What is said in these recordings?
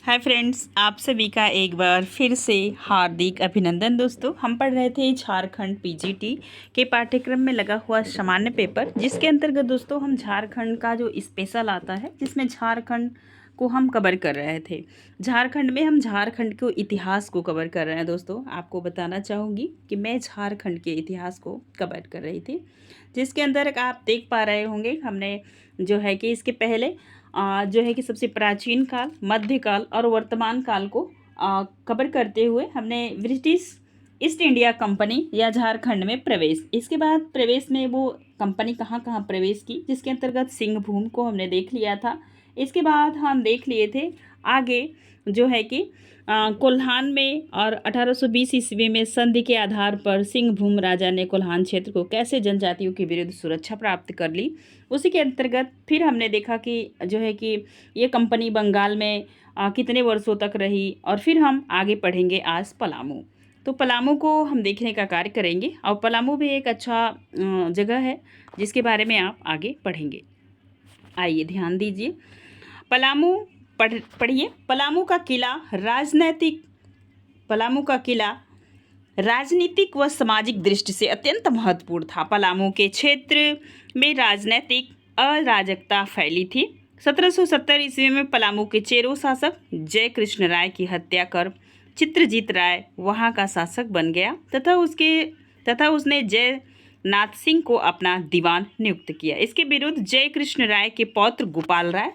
Hi friends, आप सभी का एक बार फिर से हार्दिक अभिनंदन। दोस्तों, हम पढ़ रहे थे झारखंड पीजीटी के पाठ्यक्रम में लगा हुआ सामान्य पेपर, जिसके अंतर्गत दोस्तों हम झारखंड का जो स्पेशल आता है, जिसमें झारखंड को हम कवर कर रहे थे। झारखंड में हम झारखंड के इतिहास को कवर कर रहे हैं। दोस्तों, आपको बताना चाहूँगी कि मैं झारखंड के इतिहास को कवर कर रही थी, जिसके अंदर आप देख पा रहे होंगे हमने जो है कि इसके पहले जो है कि सबसे प्राचीन काल, मध्यकाल और वर्तमान काल को कवर करते हुए हमने ब्रिटिश ईस्ट इंडिया कंपनी या झारखंड में प्रवेश, इसके बाद प्रवेश में वो कंपनी कहाँ कहाँ प्रवेश की, जिसके अंतर्गत सिंहभूम को हमने देख लिया था। इसके बाद हम देख लिए थे आगे जो है कि कोल्हान में, और 1820 ईस्वी में संधि के आधार पर सिंहभूम राजा ने कोल्हान क्षेत्र को कैसे जनजातियों के विरुद्ध सुरक्षा प्राप्त कर ली। उसी के अंतर्गत फिर हमने देखा कि जो है कि ये कंपनी बंगाल में कितने वर्षों तक रही, और फिर हम आगे पढ़ेंगे आज पलामू। तो पलामू को हम देखने का कार्य करेंगे, और पलामू भी एक अच्छा जगह है जिसके बारे में आप आगे पढ़ेंगे। आइए ध्यान दीजिए, पलामू पढ़िए। पलामू का किला राजनीतिक व सामाजिक दृष्टि से अत्यंत महत्वपूर्ण था। पलामू के क्षेत्र में राजनीतिक अराजकता फैली थी। 1770 ईस्वी में पलामू के चेरो शासक जय कृष्ण राय की हत्या कर चित्रजीत राय वहां का शासक बन गया तथा उसने जय नाथ सिंह को अपना दीवान नियुक्त किया। इसके विरुद्ध जय कृष्ण राय के पौत्र गोपाल राय,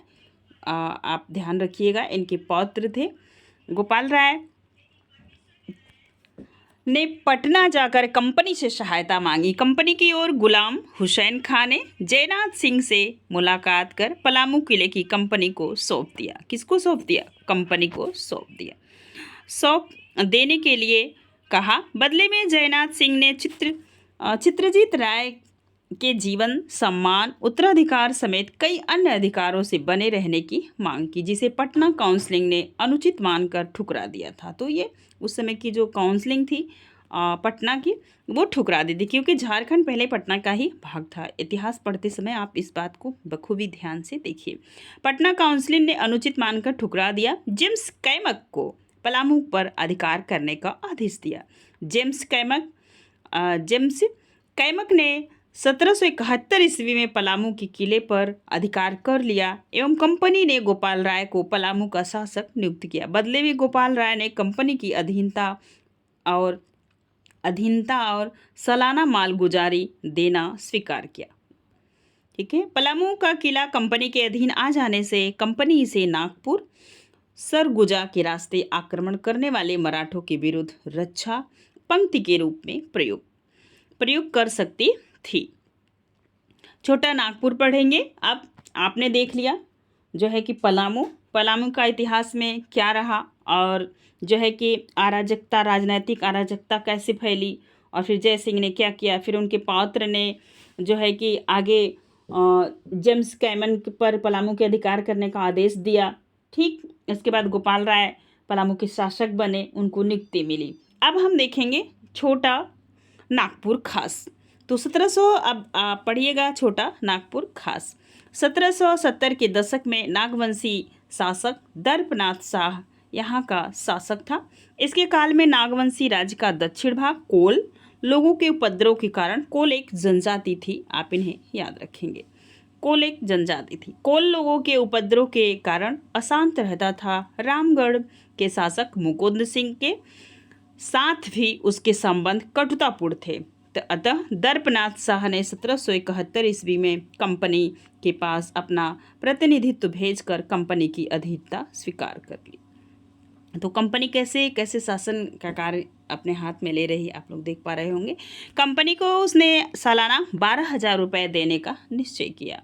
आप ध्यान रखिएगा, इनके पौत्र थे गोपाल राय, ने पटना जाकर कंपनी से सहायता मांगी। कंपनी की ओर गुलाम हुसैन खान ने जयनाथ सिंह से मुलाकात कर पलामू किले की कंपनी को सौंप दिया। किसको सौंप दिया? कंपनी को सौंप दिया। सौंप देने के लिए कहा। बदले में जयनाथ सिंह ने चित्रजीत राय के जीवन, सम्मान, उत्तराधिकार समेत कई अन्य अधिकारों से बने रहने की मांग की, जिसे पटना काउंसिल ने अनुचित मानकर ठुकरा दिया था। तो ये उस समय की जो काउंसलिंग थी पटना की, वो ठुकरा दी थी, क्योंकि झारखंड पहले पटना का ही भाग था। इतिहास पढ़ते समय आप इस बात को बखूबी ध्यान से देखिए। पटना काउंसिल ने अनुचित मानकर ठुकरा दिया। जेम्स कैमक को पलामू पर अधिकार करने का आदेश दिया। जेम्स कैमक ने 1771 ईस्वी में पलामू के किले पर अधिकार कर लिया एवं कंपनी ने गोपाल राय को पलामू का शासक नियुक्त किया। बदले में गोपाल राय ने कंपनी की अधीनता और सालाना मालगुजारी देना स्वीकार किया। ठीक है। पलामू का किला कंपनी के अधीन आ जाने से कंपनी इसे नागपुर, सरगुजा के रास्ते आक्रमण करने वाले मराठों के विरुद्ध रक्षा पंक्ति के रूप में प्रयोग कर सकती थी। छोटा नागपुर पढ़ेंगे। अब आपने देख लिया जो है कि पलामू का इतिहास में क्या रहा, और जो है कि राजनैतिक अराजकता कैसे फैली, और फिर जय सिंह ने क्या किया, फिर उनके पौत्र ने जो है कि आगे जेम्स कैमन पर पलामू के अधिकार करने का आदेश दिया। ठीक, इसके बाद गोपाल राय पलामू के शासक बने, उनको नियुक्ति मिली। अब हम देखेंगे छोटा नागपुर खास। तो 1700, अब पढ़िएगा छोटा नागपुर खास। 1770 के दशक में नागवंशी शासक दर्पनाथ शाह यहाँ का शासक था। इसके काल में नागवंशी राज्य का दक्षिण भाग कोल लोगों के उपद्रव के कारण, कोल एक जनजाति थी, आप इन्हें याद रखेंगे, कोल एक जनजाति थी, कोल लोगों के उपद्रव के कारण अशांत रहता था। रामगढ़ के शासक मुकुंद सिंह के साथ भी उसके संबंध कटुतापूर्ण थे। अतः दर्पनाथ शाह ने 1771 ईस्वी में कंपनी के पास अपना प्रतिनिधित्व भेजकर कंपनी की अधीनता स्वीकार कर ली। तो कंपनी कैसे कैसे शासन का कार्य अपने हाथ में ले रही, आप लोग देख पा रहे होंगे। कंपनी को उसने सालाना 12,000 रुपये देने का निश्चय किया,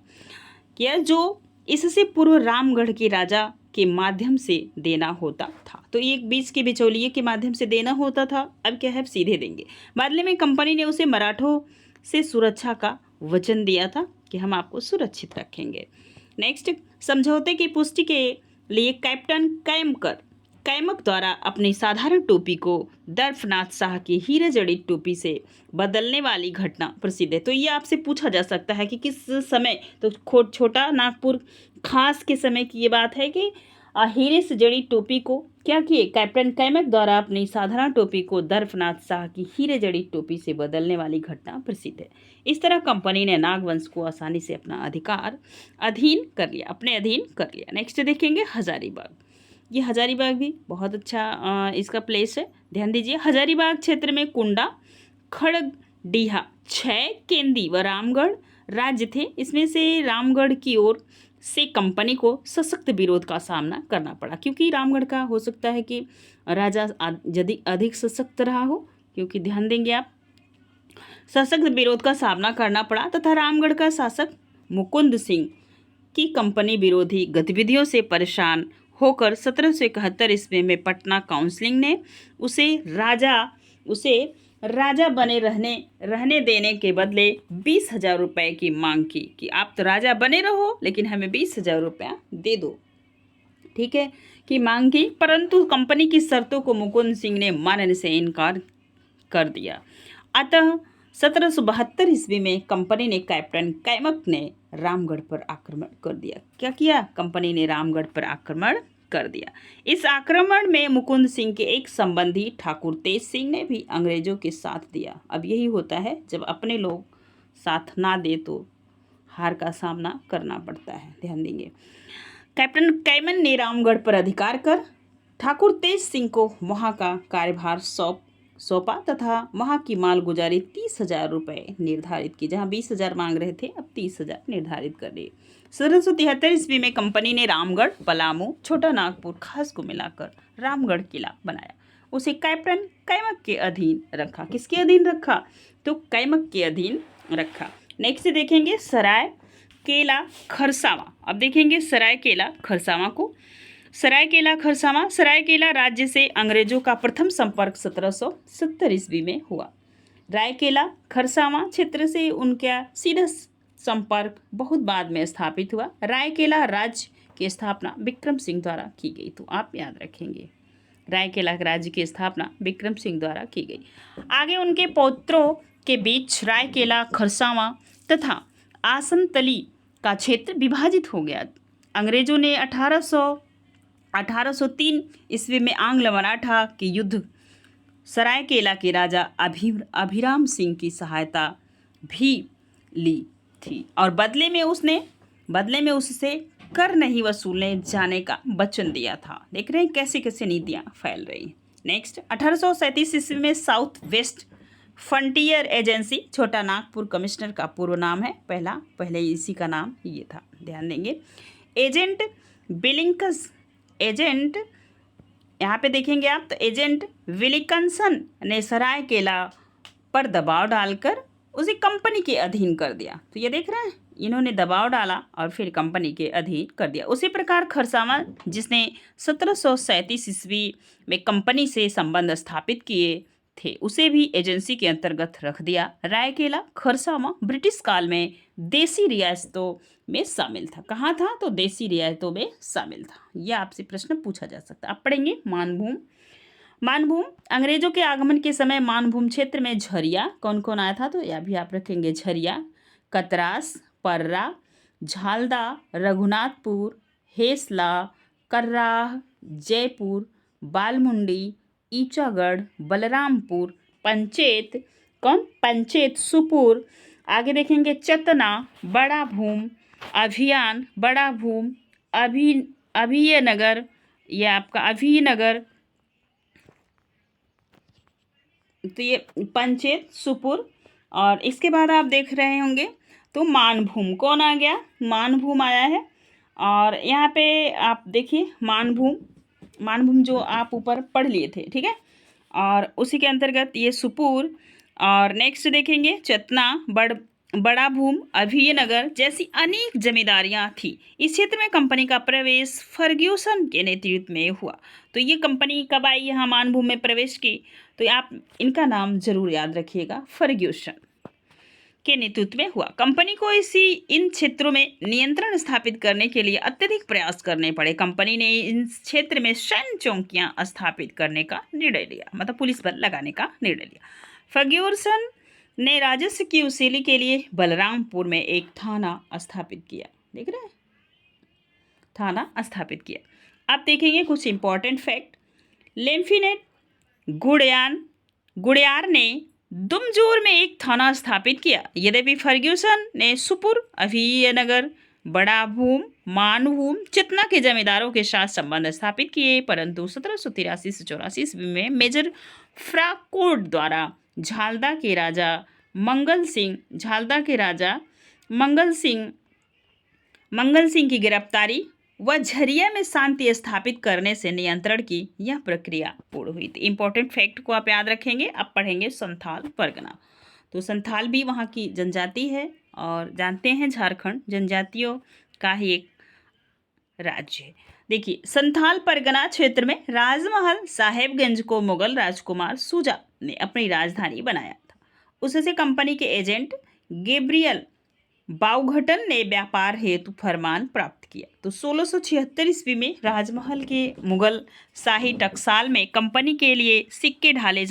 जो इससे पूर्व रामगढ़ के राजा के माध्यम से देना होता था। तो ये बीच के बिचौलिए के माध्यम से देना होता था, अब क्या है, सीधे देंगे। बदले में कंपनी ने उसे मराठों से सुरक्षा का वचन दिया था कि हम आपको सुरक्षित रखेंगे। नेक्स्ट, समझौते की पुष्टि के लिए कैप्टन कैमक द्वारा अपनी साधारण टोपी को दर्पनाथ शाह की हीरे जड़ित टोपी से बदलने वाली घटना प्रसिद्ध है। तो ये आपसे पूछा जा सकता है कि किस समय, तो छोटा नागपुर खास के समय की ये बात है कि हीरे से जड़ी टोपी को क्या किए, कैप्टन कैमक द्वारा अपनी साधारण टोपी को दर्पनाथ शाह की हीरे जड़ी टोपी से बदलने वाली घटना प्रसिद्ध है। इस तरह कंपनी ने नागवंश को आसानी से अपने अधीन कर लिया। नेक्स्ट देखेंगे हजारीबाग। ये हजारीबाग भी बहुत अच्छा इसका प्लेस है, ध्यान दीजिए। हजारीबाग क्षेत्र में कुंडा, खड़गडीहा, 6 केंदी व रामगढ़ राज्य थे। इसमें से रामगढ़ की ओर से कंपनी को सशक्त विरोध का सामना करना पड़ा, क्योंकि रामगढ़ का हो सकता है कि राजा यदि अधिक सशक्त रहा हो, क्योंकि ध्यान देंगे आप, सशक्त विरोध का सामना करना पड़ा तथा रामगढ़ का शासक मुकुंद सिंह की कंपनी विरोधी गतिविधियों से परेशान होकर 1771 ईस्वी में पटना काउंसिल ने उसे राजा बने रहने देने के बदले 20,000 रुपये की मांग की कि आप तो राजा बने रहो लेकिन हमें 20,000 रुपया दे दो, ठीक है, की मांग की। परंतु कंपनी की शर्तों को मुकुंद सिंह ने मानने से इनकार कर दिया। अतः 1772 ईस्वी में कंपनी ने कैप्टन कैमक ने रामगढ़ पर आक्रमण कर दिया। क्या किया, कंपनी ने रामगढ़ पर आक्रमण कर दिया। इस आक्रमण में मुकुंद सिंह के एक संबंधी ठाकुर तेज सिंह ने भी अंग्रेजों के साथ दिया। अब यही होता है, जब अपने लोग साथ ना दे तो हार का सामना करना पड़ता है, ध्यान देंगे। कैप्टन कैमन ने रामगढ़ पर अधिकार कर ठाकुर तेज सिंह को वहां का कार्यभार सौंपा तथा वहां की मालगुजारी 30,000 रुपये निर्धारित की। जहां 20,000 मांग रहे थे, अब 30,000 निर्धारित कर दिए। 1773 ईस्वी में कंपनी ने रामगढ़, पलामू, छोटा नागपुर, खास को मिलाकर रामगढ़ किला बनाया। उसे कैप्टन कैमक के अधीन रखा। किसके अधीन रखा, तो कैमक के अधीन रखा। नेक्स्ट देखेंगे सरायकेला खरसावां। अब देखेंगे सरायकेला खरसावां को। सरायकेला राज्य से अंग्रेजों का प्रथम संपर्क 1770 ईस्वी में हुआ। रायकेला खरसावां क्षेत्र से उनका सीधा संपर्क बहुत बाद में स्थापित हुआ। रायकेला राज्य की स्थापना विक्रम सिंह द्वारा की गई, तो आप याद रखेंगे रायकेला राज्य की स्थापना विक्रम सिंह द्वारा की गई। आगे उनके पौत्रों के बीच रायकेला, खरसावां तथा आसनतली का क्षेत्र विभाजित हो गया। अंग्रेजों ने 1803 ईस्वी में आंग्ल मराठा के युद्ध सरायकेला के राजा अभिराम सिंह की सहायता भी ली थी और बदले में उससे कर नहीं वसूलने जाने का वचन दिया था। देख रहे हैं कैसे कैसे नीतियां फैल रही हैं। नेक्स्ट 1837 ईस्वी में साउथ वेस्ट फ्रंटियर एजेंसी, छोटा नागपुर कमिश्नर का पूर्व नाम है, पहले इसी का नाम ये था, ध्यान देंगे। एजेंट यहाँ पे देखेंगे आप, तो एजेंट विलिकंसन ने सरायकेला पर दबाव डालकर उसे कंपनी के अधीन कर दिया। तो ये देख रहे हैं, इन्होंने दबाव डाला और फिर कंपनी के अधीन कर दिया। उसी प्रकार खरसावां, जिसने 1737 ईस्वी में कंपनी से संबंध स्थापित किए थे, उसे भी एजेंसी के अंतर्गत रख दिया। रायकेला खरसावां ब्रिटिश काल में देसी रियासतों में शामिल था। कहाँ था, तो देसी रियासतों में शामिल था। यह आपसे प्रश्न पूछा जा सकता है। आप पढ़ेंगे मानभूम अंग्रेजों के आगमन के समय मानभूम क्षेत्र में झरिया कौन कौन आया था, तो यह भी आप रखेंगे। झरिया, कतरास, पर्रा, झालदा, रघुनाथपुर, हेसला, कर्राह, जयपुर, बालमुंडी, ईचागढ़, बलरामपुर, पंचेत, सुपुर। आगे देखेंगे चतना, बड़ा भूम, अभियान, बड़ा भूम, अभियनगर, यह आपका अभिनगर, तो ये पंचेत, सुपुर। और इसके बाद आप देख रहे होंगे तो मानभूम कौन आ गया, मानभूम आया है। और यहाँ पे आप देखिए मानभूम जो आप ऊपर पढ़ लिए थे, ठीक है, और उसी के अंतर्गत ये सुपुर। और नेक्स्ट देखेंगे चतना, बड़ा भूम, अभियनगर जैसी अनेक जमींदारियां थी। इस क्षेत्र में कंपनी का प्रवेश फर्ग्यूसन के नेतृत्व में हुआ। तो ये कंपनी कब आई, यहाँ मानभूम में प्रवेश की, तो आप इनका नाम जरूर याद रखिएगा, फर्ग्यूसन के नेतृत्व में हुआ। कंपनी को इन क्षेत्रों में नियंत्रण स्थापित करने के लिए अत्यधिक प्रयास करने पड़े। कंपनी ने इन क्षेत्र में सैन्य चौकियां स्थापित करने का निर्णय लिया, मतलब पुलिस बल लगाने का निर्णय लिया। फर्ग्यूसन ने राजस्व की वसूली के लिए बलरामपुर में एक थाना स्थापित किया। देख रहे हैं, थाना स्थापित किया। आप देखेंगे कुछ इंपॉर्टेंट फैक्ट। लेम्फिनेट गुड़यार ने दुमजोर में एक थाना स्थापित किया। यद्यपि फर्ग्यूसन ने सुपुर, अभियनगर, बड़ा भूम, मानभूम, चितना के जमींदारों के साथ संबंध स्थापित किए, परंतु 1783 से 84 ईस्वी में मेजर फ्राकोट द्वारा झालदा के राजा मंगल सिंह की गिरफ्तारी व झरिया में शांति स्थापित करने से नियंत्रण की यह प्रक्रिया पूर्ण हुई थी। इंपॉर्टेंट फैक्ट को आप याद रखेंगे। अब पढ़ेंगे संथाल परगना। तो संथाल भी वहाँ की जनजाति है और जानते हैं झारखंड जनजातियों का ही एक राज्य है। देखिए, संथाल परगना क्षेत्र में राजमहल साहेबगंज को मुगल राजकुमार शुजा ने अपनी राजधानी बनाया था। उससे कंपनी के एजेंट गैब्रियल बाउघटन ने व्यापार हेतु फरमान प्राप्त किया। तो 1676 ईस्वी में राजमहल के मुगल शाही टकसाल में कंपनी के लिए सिक्के ढाले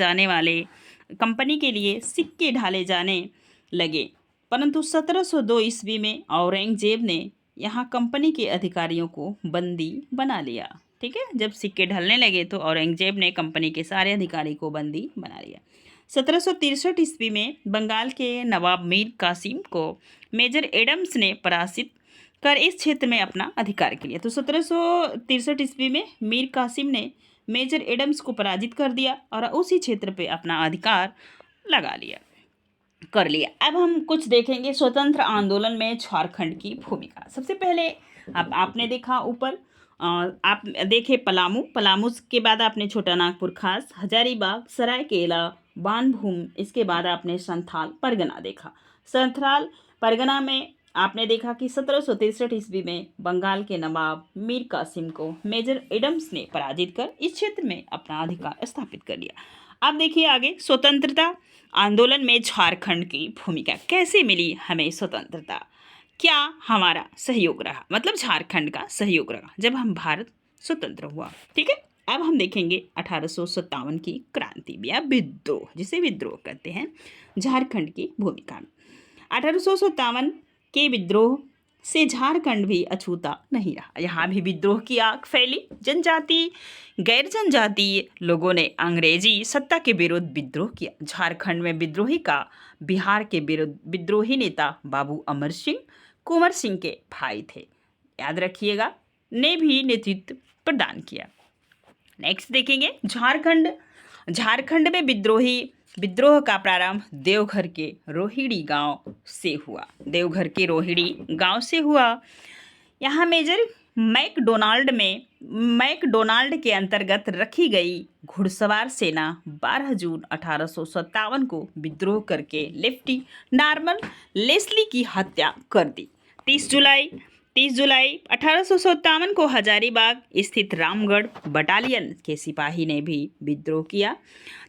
जाने लगे, परंतु 1702 ईस्वी में औरंगजेब ने यहाँ कंपनी के अधिकारियों को बंदी बना लिया। ठीक है, जब सिक्के ढलने लगे तो औरंगजेब ने कंपनी के सारे अधिकारी को बंदी बना लिया। 1763 ईस्वी में बंगाल के नवाब मीर कासिम को मेजर एडम्स ने पराजित कर इस क्षेत्र में अपना अधिकार किया। तो 1763 ईस्वी में मीर कासिम ने मेजर एडम्स को पराजित कर दिया और उसी क्षेत्र पे अपना अधिकार कर लिया। अब हम कुछ देखेंगे स्वतंत्र आंदोलन में झारखंड की भूमिका। सबसे पहले आपने देखा ऊपर, आप देखे पलामू के बाद आपने छोटा नागपुर खास, हजारीबाग, सरायकेला, बानभूम, इसके बाद आपने संथाल परगना देखा। संथाल परगना में आपने देखा कि 1763 ईस्वी में बंगाल के नवाब मीर कासिम को मेजर एडम्स ने पराजित कर इस क्षेत्र में अपना अधिकार स्थापित कर लिया। अब देखिए आगे, स्वतंत्रता आंदोलन में झारखंड की भूमिका। कैसे मिली हमें स्वतंत्रता, क्या हमारा सहयोग रहा, मतलब झारखंड का सहयोग रहा जब हम भारत स्वतंत्र हुआ। ठीक है, अब हम देखेंगे 1857 की क्रांति या विद्रोह, जिसे विद्रोह कहते हैं, झारखंड की भूमिका में। 1857 के विद्रोह से झारखंड भी अछूता नहीं रहा। यहाँ भी विद्रोह की आग फैली। गैर जनजातीय लोगों ने अंग्रेजी सत्ता के विरुद्ध विद्रोह किया। झारखंड में विद्रोही का बिहार के विरुद्ध विद्रोही नेता बाबू अमर सिंह कुंवर सिंह के भाई थे, याद रखिएगा, ने भी नेतृत्व प्रदान किया। नेक्स्ट देखेंगे, झारखंड में विद्रोह का प्रारंभ देवघर के रोहिणी गांव से हुआ। यहाँ मेजर मैकडोनाल्ड के अंतर्गत रखी गई घुड़सवार सेना 12 जून 1857 को विद्रोह करके लेफ्टी नॉर्मन लेस्ली की हत्या कर दी। 30 जुलाई 1857 को हजारीबाग स्थित रामगढ़ बटालियन के सिपाही ने भी विद्रोह किया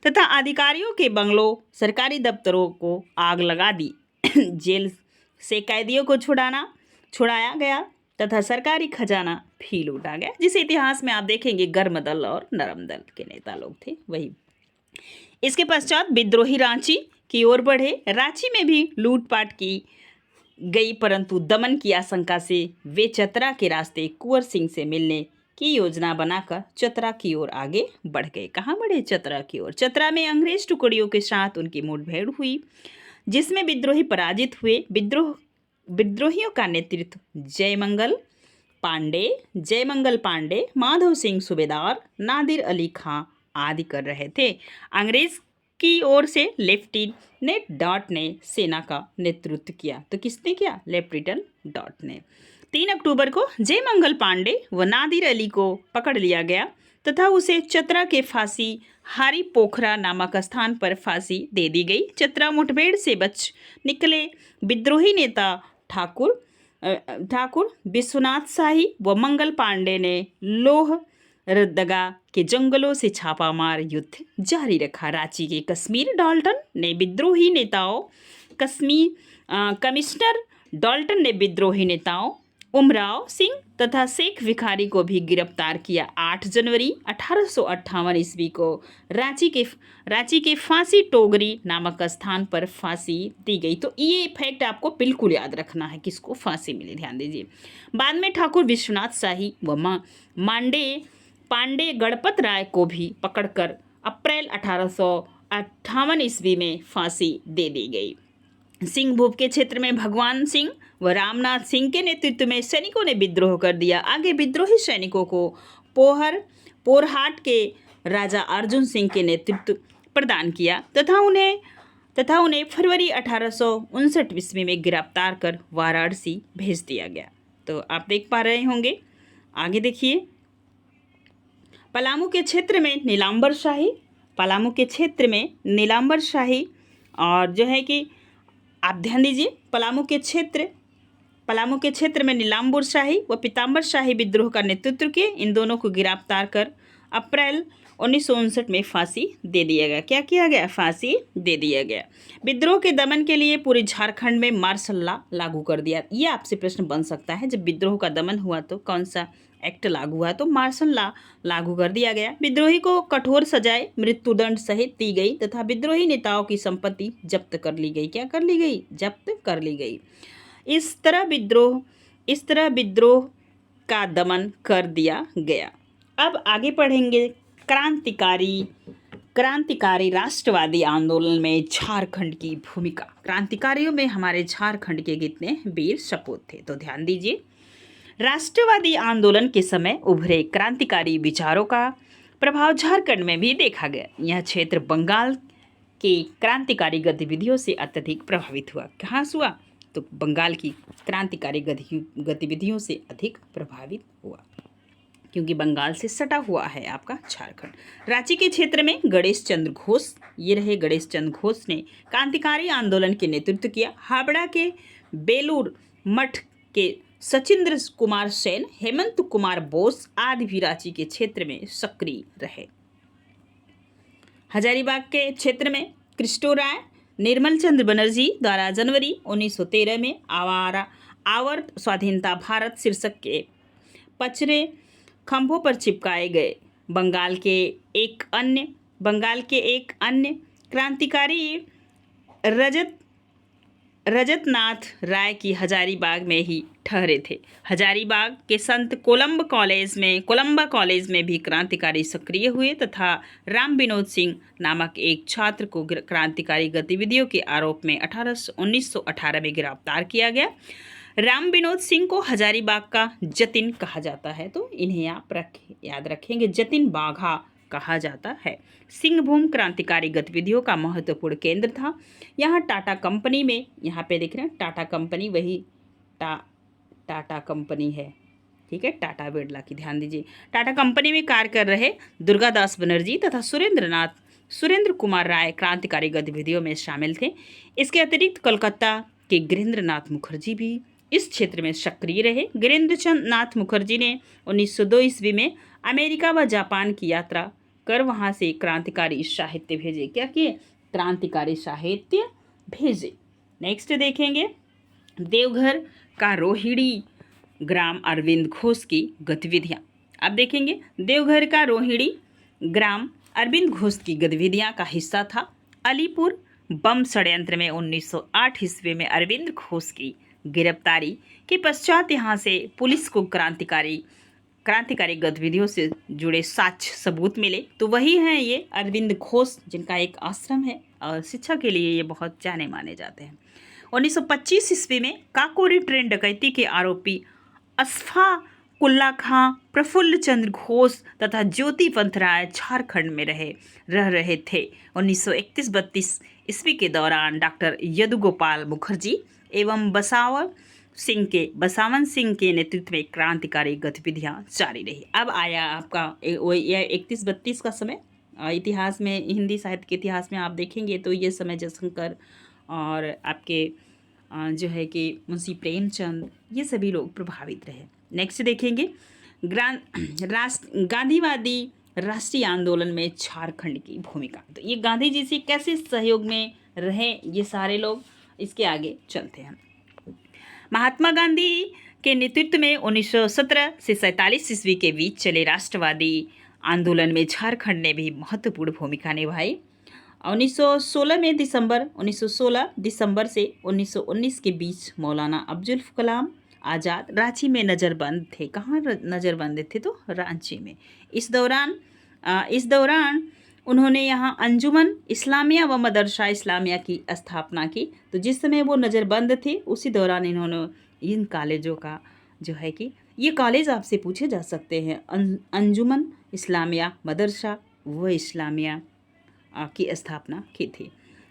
तथा अधिकारियों के बंगलों, सरकारी दफ्तरों को आग लगा दी। जेल से कैदियों को छुड़ाया गया तथा सरकारी खजाना भी लूटा गया। जिस इतिहास में आप देखेंगे गर्म दल और नरम दल के नेता लोग थे वही। इसके पश्चात विद्रोही रांची की ओर बढ़े। रांची में भी लूटपाट की गई, परंतु दमन की आशंका से वे चतरा के रास्ते कुंवर सिंह से मिलने की योजना बनाकर चतरा की ओर आगे बढ़ गए। कहाँ बढ़े? चतरा की ओर। चतरा में अंग्रेज टुकड़ियों के साथ उनकी मुठभेड़ हुई, जिसमें विद्रोही पराजित हुए। विद्रोहियों का नेतृत्व जयमंगल पांडे, माधव सिंह सूबेदार, नादिर अली खां आदि कर रहे थे। अंग्रेज की ओर से लेफ्टिनेंट डॉट ने सेना का नेतृत्व किया। तो किसने किया? लेफ्टिनेंट डॉट ने। 3 अक्टूबर को जयमंगल पांडे व नादिर अली को पकड़ लिया गया तथा उसे चतरा के फांसी हारी पोखरा नामक स्थान पर फांसी दे दी गई। चतरा मुठभेड़ से बच निकले विद्रोही नेता ठाकुर विश्वनाथ शाही व मंगल पांडे ने लोहरदगा के जंगलों से छापामार युद्ध जारी रखा। रांची के कश्मीर डाल्टन ने विद्रोही नेताओं उमराव सिंह तथा शेख भिखारी को भी गिरफ्तार किया। 8 जनवरी 1858 ईस्वी को रांची के फांसी टोगरी नामक स्थान पर फांसी दी गई। तो ये फैक्ट आपको बिल्कुल याद रखना है, किसको फांसी मिली, ध्यान दीजिए। बाद में ठाकुर विश्वनाथ शाही व पांडे गणपत राय को भी पकड़कर अप्रैल 1858 ईस्वी में फांसी दे दी गई। सिंहभूम के क्षेत्र में भगवान सिंह व रामनाथ सिंह के नेतृत्व में सैनिकों ने विद्रोह कर दिया। आगे विद्रोही सैनिकों को पोरहाट के राजा अर्जुन सिंह के नेतृत्व प्रदान किया तथा उन्हें फरवरी 1859 ईस्वी में गिरफ्तार कर वाराणसी भेज दिया गया। तो आप देख पा रहे होंगे। आगे देखिए, पलामू के क्षेत्र में नीलांबर शाही और जो है कि आप ध्यान दीजिए, पलामू के क्षेत्र में नीलांबर शाही व पीताम्बर शाही विद्रोह का नेतृत्व किए। इन दोनों को गिरफ्तार कर अप्रैल 1959 में फांसी दे दिया गया। क्या किया गया? फांसी दे दिया गया। विद्रोह के दमन के लिए पूरे झारखंड में मार्शल लॉ लागू कर दिया। ये आपसे प्रश्न बन सकता है, जब विद्रोह का दमन हुआ तो कौन सा एक्ट लागू हुआ? तो मार्शल लॉ लागू कर दिया गया। विद्रोही को कठोर सजाए, मृत्युदंड सहित दी गई तथा विद्रोही नेताओं की संपत्ति जब्त कर ली गई। क्या कर ली गई? जब्त कर ली गई। इस तरह विद्रोह का दमन कर दिया गया। अब आगे पढ़ेंगे क्रांतिकारी राष्ट्रवादी आंदोलन में झारखंड की भूमिका। क्रांतिकारियों में हमारे झारखंड के कितने वीर सपूत थे? तो ध्यान दीजिए, राष्ट्रवादी आंदोलन के समय उभरे क्रांतिकारी विचारों का प्रभाव झारखंड में भी देखा गया। यह क्षेत्र बंगाल के क्रांतिकारी गतिविधियों से अत्यधिक प्रभावित हुआ। कहाँ से हुआ? तो बंगाल की क्रांतिकारी गतिविधियों से अधिक प्रभावित हुआ, क्योंकि बंगाल से सटा हुआ है आपका झारखंड। रांची के क्षेत्र में गणेश चंद्र घोष ने क्रांतिकारी आंदोलन के नेतृत्व किया। हावड़ा के बेलूर मठ के सचिंद्र कुमार सेन, हेमंत कुमार बोस आदि भी रांची के क्षेत्र में सक्रिय रहे। हजारीबाग के क्षेत्र में क्रिस्टो राय, निर्मल चंद्र बनर्जी द्वारा जनवरी 1913 में आवर स्वाधीनता भारत शीर्षक के पचरे खंभों पर चिपकाए गए। बंगाल के एक अन्य क्रांतिकारी रजतनाथ राय की हजारीबाग में ही ठहरे थे। हजारीबाग के संत कोलंबा कॉलेज में भी क्रांतिकारी सक्रिय हुए तथा राम विनोद सिंह नामक एक छात्र को क्रांतिकारी गतिविधियों के आरोप में 1918 में गिरफ्तार किया गया। राम विनोद सिंह को हजारीबाग का जतिन कहा जाता है, तो इन्हें आप याद रखेंगे, जतिन बाघा कहा जाता है। सिंहभूम क्रांतिकारी गतिविधियों का महत्वपूर्ण केंद्र था। यहाँ टाटा कंपनी में, यहाँ पे देख रहे हैं टाटा कंपनी, वही टाटा कंपनी है, ठीक है, टाटा बिरला की, ध्यान दीजिए। टाटा कंपनी में कार्य कर रहे दुर्गादास बनर्जी तथा सुरेंद्र कुमार राय क्रांतिकारी गतिविधियों में शामिल थे। इसके अतिरिक्त कोलकाता के गिरीन्द्र नाथ मुखर्जी भी इस क्षेत्र में सक्रिय रहे। गिरीन्द्र नाथ मुखर्जी ने 1902 ईस्वी में अमेरिका व जापान की यात्रा कर वहां से क्रांतिकारी साहित्य भेजे। क्या किए? क्रांतिकारी साहित्य भेजे। नेक्स्ट देखेंगे, देवघर का रोहिणी ग्राम अरविंद घोष की गतिविधियां। अब देखेंगे, देवघर का रोहिणी ग्राम अरविंद घोष की गतिविधियां का हिस्सा था। अलीपुर बम षड्यंत्र में 1908 ईस्वी में अरविंद घोष की गिरफ्तारी के पश्चात यहाँ से पुलिस को क्रांतिकारी गतिविधियों से जुड़े साक्ष्य सबूत मिले। तो वही हैं ये अरविंद घोष, जिनका एक आश्रम है और शिक्षा के लिए ये बहुत जाने माने जाते हैं। 1925 ईस्वी में काकोरी ट्रेन डकैती के आरोपी अशफाकुल्ला खां, प्रफुल्ल चंद्र घोष तथा ज्योति पंथ राय झारखंड में रह रहे थे। 1931-32 ईस्वी के दौरान डॉक्टर यदुगोपाल मुखर्जी एवं बसावन सिंह के नेतृत्व में क्रांतिकारी गतिविधियां जारी रही। अब आया आपका यह 31-32 का समय। इतिहास में, हिंदी साहित्य के इतिहास में आप देखेंगे तो ये समय जयशंकर और आपके जो है कि मुंशी प्रेमचंद, ये सभी लोग प्रभावित रहे। नेक्स्ट देखेंगे, गांधीवादी राष्ट्रीय आंदोलन में झारखंड की भूमिका। तो ये गांधी जी से कैसे सहयोग में रहे ये सारे लोग, इसके आगे चलते हैं। महात्मा गांधी के नेतृत्व में 1917 से 47 ईस्वी के बीच चले राष्ट्रवादी आंदोलन में झारखंड ने भी महत्वपूर्ण भूमिका निभाई। 1916 दिसंबर से 1919 के बीच मौलाना अब्दुल कलाम आज़ाद रांची में नज़रबंद थे। कहाँ नज़रबंद थे? तो रांची में। इस दौरान उन्होंने यहाँ अंजुमन इस्लामिया व मदरसा इस्लामिया की स्थापना की। तो जिस समय वो नज़रबंद थे उसी दौरान इन्होंने इन कॉलेजों का जो है कि ये कॉलेज आपसे पूछे जा सकते हैं। अंजुमन इस्लामिया मदरसा व इस्लामिया की स्थापना की थी।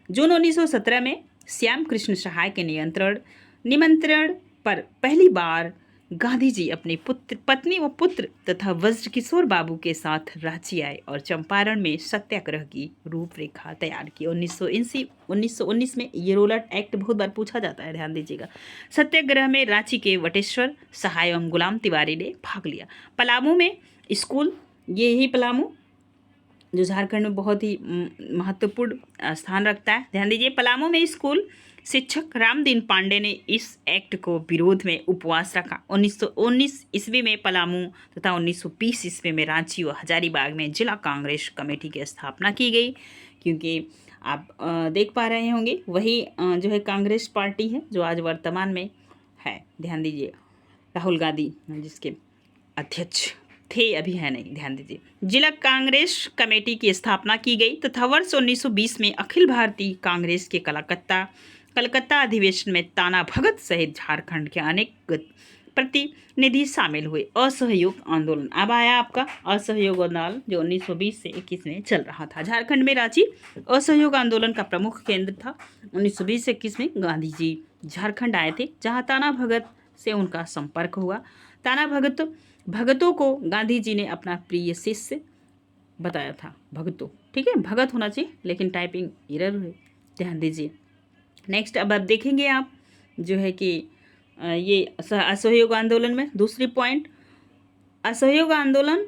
जून 1917 में श्याम कृष्ण सहाय के निमंत्रण पर पहली बार गांधी जी अपनी पत्नी व पुत्र तथा वज्रकिशोर बाबू के साथ रांची आए और चंपारण में सत्याग्रह की रूपरेखा तैयार की। 1919 में ये रोलट एक्ट बहुत बार पूछा जाता है, ध्यान दीजिएगा। सत्याग्रह में रांची के वटेश्वर सहाय एवं गुलाम तिवारी ने भाग लिया। पलामू में स्कूल, ये ही पलामू जो झारखंड में बहुत ही महत्वपूर्ण स्थान रखता है, ध्यान दीजिए। पलामू में स्कूल शिक्षक रामदीन पांडे ने इस एक्ट को विरोध में उपवास रखा। 1919 ईस्वी में पलामू तथा 1920 ईस्वी में रांची व हजारीबाग में जिला कांग्रेस कमेटी की स्थापना की गई। क्योंकि आप देख पा रहे होंगे वही जो है कांग्रेस पार्टी है जो आज वर्तमान में है, ध्यान दीजिए। राहुल गांधी जिसके अध्यक्ष थे, अभी है नहीं, ध्यान दीजिए। जिला कांग्रेस कमेटी की स्थापना की गई तथा वर्ष 1920 में अखिल भारतीय कांग्रेस के कलकत्ता अधिवेशन में ताना भगत सहित झारखंड के अनेक प्रतिनिधि शामिल हुए। असहयोग आंदोलन, अब आया आपका असहयोग आंदोलन जो 1920 से 21 में चल रहा था। झारखंड में रांची असहयोग आंदोलन का प्रमुख केंद्र था। 1920 से 21 में गांधी जी झारखंड आए थे, जहां ताना भगत से उनका संपर्क हुआ। ताना भगतों को गांधी जी ने अपना प्रिय शिष्य बताया था। भगतों, ठीक है, भगत होना चाहिए लेकिन टाइपिंग एरर है, ध्यान दीजिए। नेक्स्ट अब देखेंगे आप जो है कि ये असहयोग आंदोलन में दूसरी पॉइंट, असहयोग आंदोलन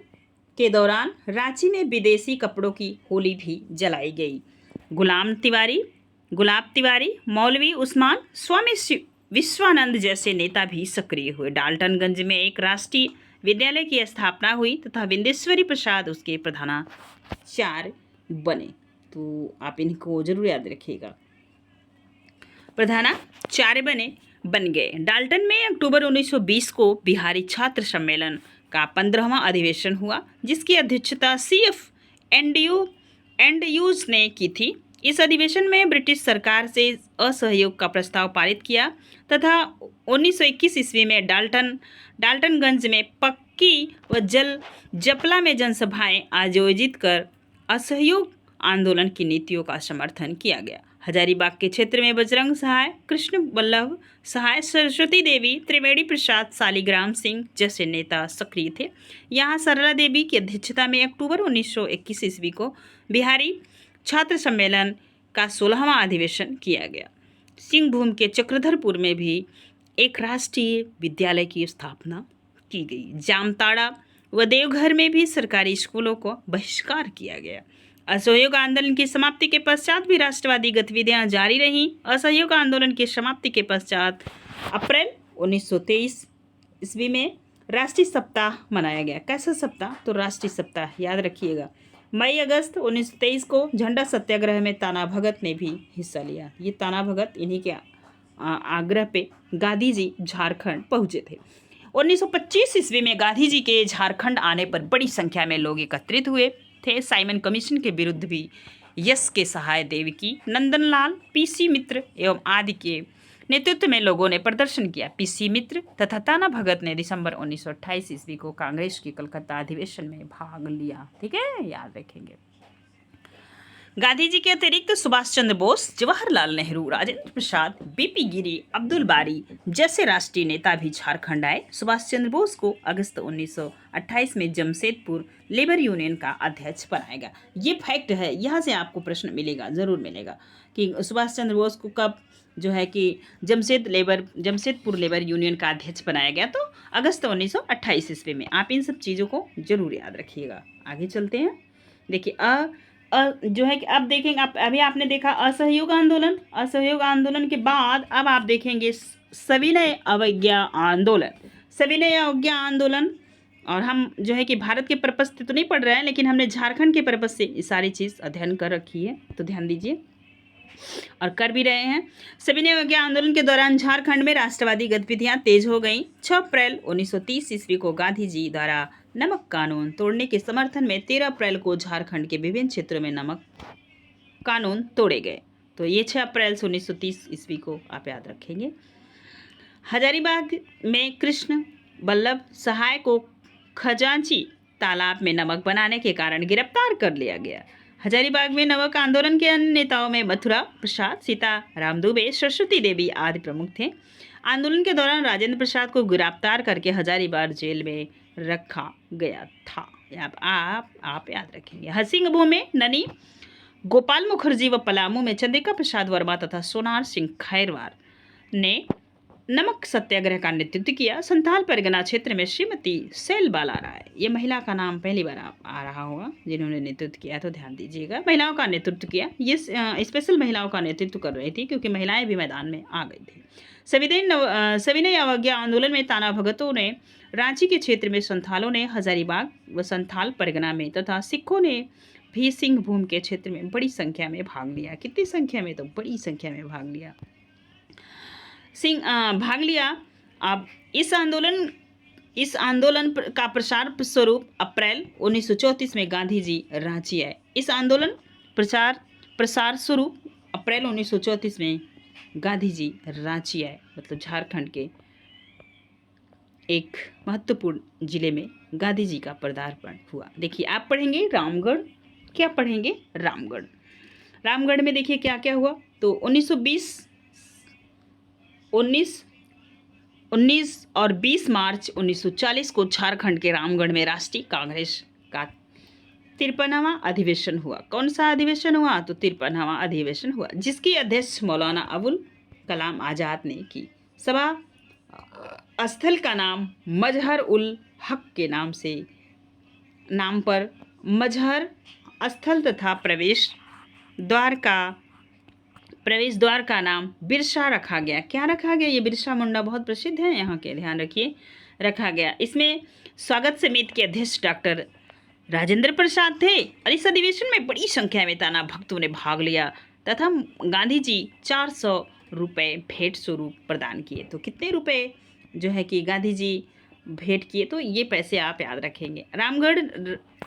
के दौरान रांची में विदेशी कपड़ों की होली भी जलाई गई। गुलाब तिवारी, मौलवी उस्मान, स्वामी विश्वानंद जैसे नेता भी सक्रिय हुए। डाल्टनगंज में एक राष्ट्रीय विद्यालय की स्थापना हुई तथा विंदेश्वरी प्रसाद उसके प्रधानाचार्य बने। तो आप इनको जरूर याद रखिएगा, प्रधानाचार्य बन गए। डाल्टन में अक्टूबर 1920 को बिहारी छात्र सम्मेलन का 15वां अधिवेशन हुआ, जिसकी अध्यक्षता CF एंड्यूज ने की थी। इस अधिवेशन में ब्रिटिश सरकार से असहयोग का प्रस्ताव पारित किया तथा 1921 ईस्वी में डाल्टनगंज में पक्की व जपला में जनसभाएं आयोजित कर असहयोग आंदोलन की नीतियों का समर्थन किया गया। हजारीबाग के क्षेत्र में बजरंग सहाय, कृष्ण वल्लभ सहाय, सरस्वती देवी, त्रिवेणी प्रसाद, शालिग्राम सिंह जैसे नेता सक्रिय थे। यहाँ सरला देवी की अध्यक्षता में अक्टूबर 1921 ईस्वी को बिहारी छात्र सम्मेलन का 16वां अधिवेशन किया गया। सिंहभूम के चक्रधरपुर में भी एक राष्ट्रीय विद्यालय की स्थापना की गई। जामताड़ा व देवघर में भी सरकारी स्कूलों को बहिष्कार किया गया। असहयोग आंदोलन की समाप्ति के पश्चात भी राष्ट्रवादी गतिविधियां जारी रहीं। असहयोग आंदोलन की समाप्ति के पश्चात अप्रैल 1923 ईस्वी में राष्ट्रीय सप्ताह मनाया गया। कैसा सप्ताह? तो राष्ट्रीय सप्ताह याद रखिएगा। मई अगस्त 1923 को झंडा सत्याग्रह में ताना भगत ने भी हिस्सा लिया। ये ताना भगत, इन्हीं के आग्रह पे गांधी जी झारखंड पहुंचे थे। 1925 ईस्वी में गांधी जी के झारखंड आने पर बड़ी संख्या में लोग एकत्रित हुए थे। साइमन कमीशन के विरुद्ध भी यस के सहाय, देवकी नंदनलाल, PC मित्र एवं आदि के नेतृत्व में लोगों ने प्रदर्शन किया। PC मित्र तथा ताना भगत ने दिसंबर 1928 ईस्वी को कांग्रेस के कलकत्ता अधिवेशन में भाग लिया। ठीक है, याद रखेंगे। गांधी जी के अतिरिक्त सुभाष चंद्र बोस, जवाहरलाल नेहरू, राजेंद्र प्रसाद, BP गिरी, अब्दुल बारी जैसे राष्ट्रीय नेता भी झारखंड आए। सुभाष चंद्र बोस को अगस्त 1928 में जमशेदपुर लेबर यूनियन का अध्यक्ष बनाया गया। ये फैक्ट है, यहाँ से आपको प्रश्न मिलेगा, जरूर मिलेगा कि सुभाष चंद्र बोस को कब जो है कि जमशेदपुर लेबर यूनियन का अध्यक्ष बनाया गया, तो अगस्त 1928 ईस्वी में। आप इन सब चीज़ों को जरूर याद रखिएगा। आगे चलते हैं। देखिए, जो है कि अब देखेंगे, आप अभी आपने देखा असहयोग आंदोलन, असहयोग आंदोलन के बाद अब आप देखेंगे सविनय अवज्ञा आंदोलन, सविनय अवज्ञा आंदोलन। और हम जो है कि भारत के पर्पज से तो नहीं पढ़ रहे हैं, लेकिन हमने झारखंड के पर्पज से ये सारी चीज़ अध्ययन कर रखी है, तो ध्यान दीजिए और कर भी रहे हैं। सविनय अवज्ञा आंदोलन के दौरान झारखंड में राष्ट्रवादी गतिविधियां तेज हो गईं। 6 अप्रैल 1930 ईस्वी को गांधी जी द्वारा नमक कानून तोड़ने के समर्थन में 13 अप्रैल को झारखंड के विभिन्न क्षेत्रों में नमक कानून तोड़े गए। तो ये 6 अप्रैल 1930 ईस्वी को आप याद रखेंगे। हजारीबाग में कृष्ण वल्लभ सहाय को खजांची तालाब में नमक बनाने के कारण गिरफ्तार कर लिया गया। हजारीबाग में नमक आंदोलन के अन्य नेताओं में मथुरा प्रसाद, सीताराम दुबे, सरस्वती देवी आदि प्रमुख थे। आंदोलन के दौरान राजेंद्र प्रसाद को गिरफ्तार करके हजारीबाग जेल में रखा गया था। आप याद रखेंगे। हसिंगभू में ननी गोपाल मुखर्जी व पलामू में चंद्रिका प्रसाद वर्मा तथा सोनार सिंह खैरवार ने नमक सत्याग्रह का नेतृत्व किया। संथाल परगना क्षेत्र में श्रीमती सैलबाला राय, ये महिला का नाम पहली बार आ रहा होगा जिन्होंने नेतृत्व किया, तो ध्यान दीजिएगा, महिलाओं का नेतृत्व किया। ये स्पेशल महिलाओं का नेतृत्व कर रही थी क्योंकि महिलाएं भी मैदान में आ गई थी। सविनय अवज्ञा आंदोलन में ताना भगतों ने रांची के क्षेत्र में, संथालों ने हजारीबाग व संथाल परगना में तथा सिखों ने भी सिंहभूम के क्षेत्र में बड़ी संख्या में भाग लिया। कितनी संख्या में? तो बड़ी संख्या में भाग लिया। अब इस आंदोलन का प्रसार स्वरूप अप्रैल 1934 में गांधी जी रांची आए। इस आंदोलन प्रसार स्वरूप अप्रैल 1934 में गांधी जी रांची आए, मतलब झारखंड के एक महत्वपूर्ण जिले में गांधी जी का पदार्पण हुआ। देखिए आप पढ़ेंगे रामगढ़, क्या पढ़ेंगे? रामगढ़। रामगढ़ में देखिए क्या क्या हुआ। तो 19 और 20 मार्च 1940 को झारखंड के रामगढ़ में राष्ट्रीय कांग्रेस का 53वां अधिवेशन हुआ। कौन सा अधिवेशन हुआ? तो 53वां अधिवेशन हुआ, जिसकी अध्यक्ष मौलाना अबुल कलाम आज़ाद ने की। सभा स्थल का नाम मजहर उल हक के नाम पर मजहर स्थल तथा प्रवेश द्वार का नाम बिरसा रखा गया। क्या रखा गया? ये बिरसा मुंडा बहुत प्रसिद्ध है यहाँ के, ध्यान रखिए, रखा गया। इसमें स्वागत समिति के अध्यक्ष डॉक्टर राजेंद्र प्रसाद थे और इस अधिवेशन में बड़ी संख्या में ताना भक्तों ने भाग लिया तथा गांधी जी 400 रुपये भेंट स्वरूप प्रदान किए। तो कितने रुपए जो है कि गांधी जी भेंट किए, तो ये पैसे आप याद रखेंगे। रामगढ़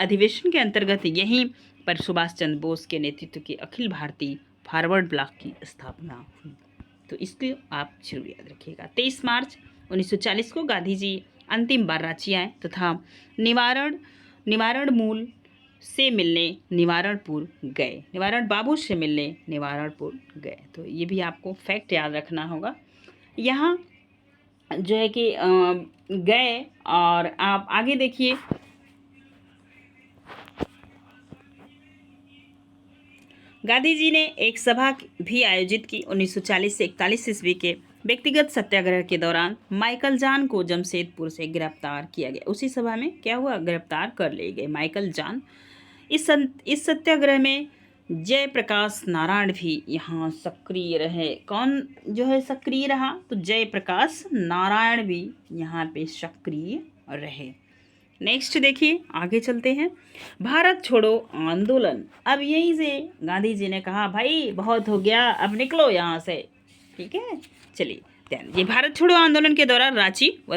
अधिवेशन के अंतर्गत यहीं पर सुभाष चंद्र बोस के नेतृत्व के अखिल भारतीय फॉरवर्ड ब्लॉक की स्थापना हुई। तो इसको आप जरूर याद रखिएगा। 23 मार्च 1940 को गांधी जी अंतिम बार रांची आए तथा निवारण मूल से मिलने निवारणपुर गए, निवारण बाबू से मिलने निवारणपुर गए। तो ये भी आपको फैक्ट याद रखना होगा। यहाँ जो है कि गए। और आप आगे देखिए, गांधी जी ने एक सभा भी आयोजित की। 1940 से 41 ईस्वी के व्यक्तिगत सत्याग्रह के दौरान माइकल जान को जमशेदपुर से गिरफ्तार किया गया। उसी सभा में क्या हुआ? गिरफ्तार कर लिए गए माइकल जान। इस सत्याग्रह में जयप्रकाश नारायण भी यहाँ सक्रिय रहे। कौन जो है सक्रिय रहा? तो जयप्रकाश नारायण भी यहाँ पे सक्रिय रहे। नेक्स्ट देखिए, आगे चलते हैं। भारत छोड़ो आंदोलन। अब यहीं से गांधी जी ने कहा भाई बहुत हो गया, अब निकलो यहाँ से, ठीक है। चलिए ध्यान दीजिए। भारत छोड़ो आंदोलन के दौरान रांची व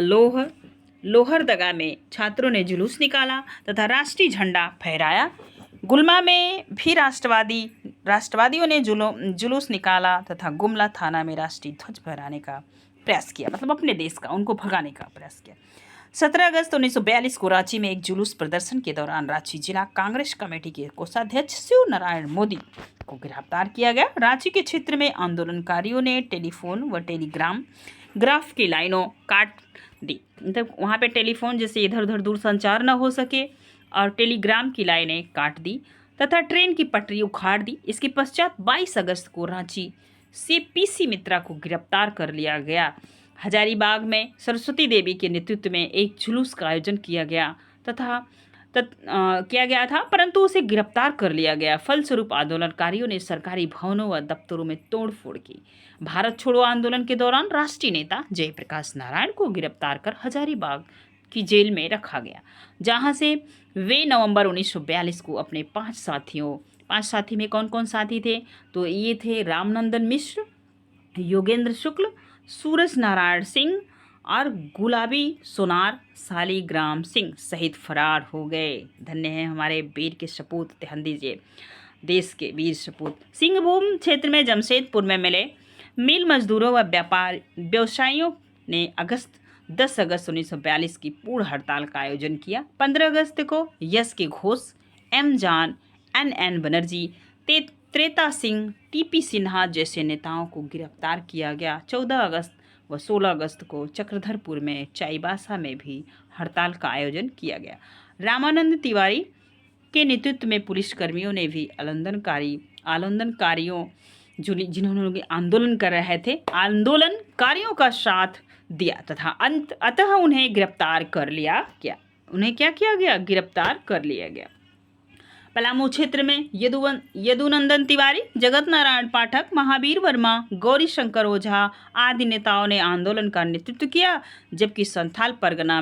लोहरदगा में छात्रों ने जुलूस निकाला तथा राष्ट्रीय झंडा फहराया। गुलमा में भी राष्ट्रवादियों ने जुलूस निकाला तथा गुमला थाना में राष्ट्रीय ध्वज फहराने का प्रयास किया, मतलब अपने देश का, उनको भगाने का प्रयास किया। 17 अगस्त 1942 को रांची में एक जुलूस प्रदर्शन के दौरान रांची जिला कांग्रेस कमेटी के कोषाध्यक्ष शिव नारायण मोदी को गिरफ्तार किया गया। रांची के क्षेत्र में आंदोलनकारियों ने टेलीफोन व टेलीग्राफ की लाइनों काट दी, मतलब वहाँ पे टेलीफोन जैसे इधर उधर दूर संचार न हो सके, और टेलीग्राम की लाइनें काट दी तथा ट्रेन की पटरी उखाड़ दी। इसके पश्चात 22 अगस्त को रांची से पीसी मित्रा को गिरफ्तार कर लिया गया। हजारीबाग में सरस्वती देवी के नेतृत्व में एक जुलूस का आयोजन किया गया किया गया था, परंतु उसे गिरफ्तार कर लिया गया। फलस्वरूप आंदोलनकारियों ने सरकारी भवनों व दफ्तरों में तोड़फोड़ की। भारत छोड़ो आंदोलन के दौरान राष्ट्रीय नेता जयप्रकाश नारायण को गिरफ्तार कर हजारीबाग की जेल में रखा गया, जहां से वे नवंबर 1942 को अपने 5 साथी में कौन कौन साथी थे, तो ये थे रामनंदन मिश्र, योगेंद्र शुक्ल, सूरज नारायण सिंह और गुलाबी सोनार शालिग्राम सिंह सहित फरार हो गए। धन्य है हमारे वीर के सपूत, ध्यान दीजिए, देश के वीर सपूत। सिंहभूम क्षेत्र में जमशेदपुर में मिले मिल मजदूरों व व्यवसायियों ने 10 अगस्त 1942 की पूर्ण हड़ताल का आयोजन किया। 15 अगस्त को यश के घोष, एम जान, एन बनर्जी, त्रेता सिंह, टीपी सिन्हा जैसे नेताओं को गिरफ्तार किया गया। 14 अगस्त व 16 अगस्त को चक्रधरपुर में चाईबासा में भी हड़ताल का आयोजन किया गया। रामानंद तिवारी के नेतृत्व में पुलिसकर्मियों ने भी आंदोलनकारियों जिन्होंने आंदोलन कर रहे थे, आंदोलनकारियों का साथ दिया तथा अतः उन्हें गिरफ्तार कर लिया गया। उन्हें क्या किया गया? गिरफ्तार कर लिया गया। पलामू क्षेत्र में यदुनंदन तिवारी, जगत नारायण पाठक, महावीर वर्मा, गौरी शंकर ओझा आदि नेताओं ने आंदोलन का नेतृत्व किया, जबकि संथाल परगना